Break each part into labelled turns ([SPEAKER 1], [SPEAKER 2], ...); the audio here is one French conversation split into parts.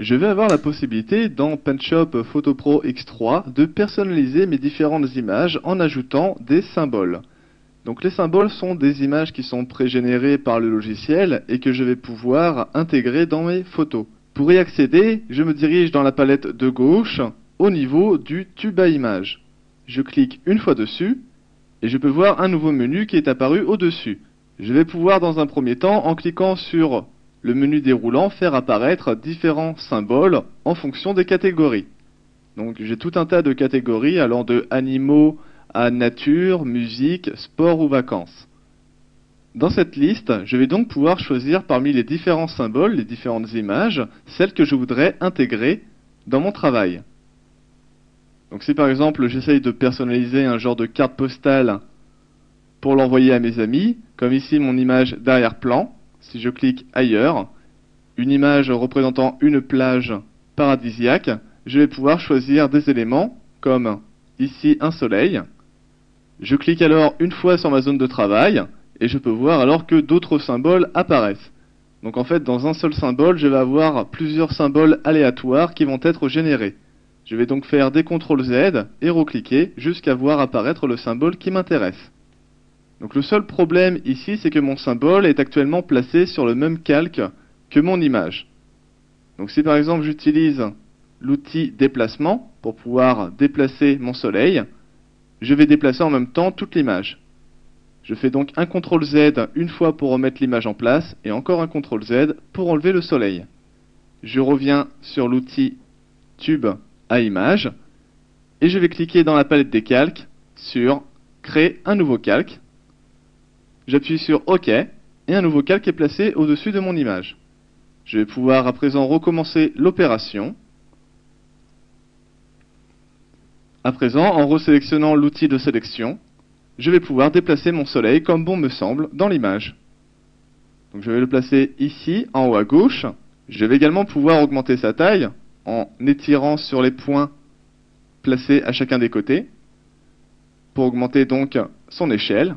[SPEAKER 1] je vais avoir la possibilité dans PaintShop Photo Pro X3 de personnaliser mes différentes images en ajoutant des symboles. Donc les symboles sont des images qui sont pré-générées par le logiciel et que je vais pouvoir intégrer dans mes photos. Pour y accéder, je me dirige dans la palette de gauche au niveau du tube à images. Je clique une fois dessus et je peux voir un nouveau menu qui est apparu au-dessus. Je vais pouvoir dans un premier temps, en cliquant sur le menu déroulant, faire apparaître différents symboles en fonction des catégories. Donc j'ai tout un tas de catégories allant de animaux à nature, musique, sport ou vacances. Dans cette liste, je vais donc pouvoir choisir parmi les différents symboles, les différentes images, celles que je voudrais intégrer dans mon travail. Donc si par exemple j'essaye de personnaliser un genre de carte postale pour l'envoyer à mes amis, comme ici mon image d'arrière-plan, si je clique ailleurs, une image représentant une plage paradisiaque, je vais pouvoir choisir des éléments comme ici un soleil. Je clique alors une fois sur ma zone de travail et je peux voir alors que d'autres symboles apparaissent. Donc en fait dans un seul symbole je vais avoir plusieurs symboles aléatoires qui vont être générés. Je vais donc faire des CTRL Z et recliquer jusqu'à voir apparaître le symbole qui m'intéresse. Donc le seul problème ici, c'est que mon symbole est actuellement placé sur le même calque que mon image. Donc si par exemple j'utilise l'outil déplacement pour pouvoir déplacer mon soleil, je vais déplacer en même temps toute l'image. Je fais donc un CTRL Z une fois pour remettre l'image en place et encore un CTRL Z pour enlever le soleil. Je reviens sur l'outil tube à image et je vais cliquer dans la palette des calques sur créer un nouveau calque. J'appuie sur OK et un nouveau calque est placé au-dessus de mon image. Je vais pouvoir à présent recommencer l'opération. À présent, en resélectionnant l'outil de sélection, je vais pouvoir déplacer mon soleil comme bon me semble dans l'image. Donc je vais le placer ici, en haut à gauche. Je vais également pouvoir augmenter sa taille en étirant sur les points placés à chacun des côtés pour augmenter donc son échelle.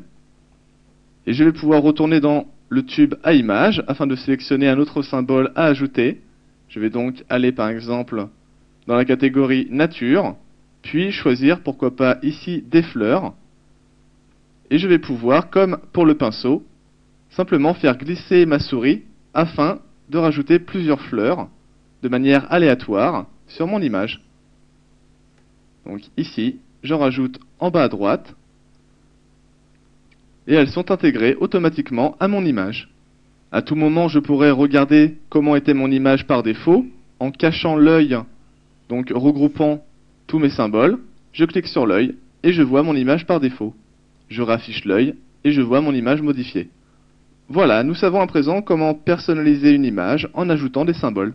[SPEAKER 1] Et je vais pouvoir retourner dans le tube à image afin de sélectionner un autre symbole à ajouter. Je vais donc aller par exemple dans la catégorie nature, puis choisir pourquoi pas ici des fleurs. Et je vais pouvoir, comme pour le pinceau, simplement faire glisser ma souris afin de rajouter plusieurs fleurs de manière aléatoire sur mon image. Donc ici, j'en rajoute en bas à droite. Et elles sont intégrées automatiquement à mon image. À tout moment, je pourrais regarder comment était mon image par défaut, en cachant l'œil, donc regroupant tous mes symboles. Je clique sur l'œil et je vois mon image par défaut. Je raffiche l'œil et je vois mon image modifiée. Voilà, nous savons à présent comment personnaliser une image en ajoutant des symboles.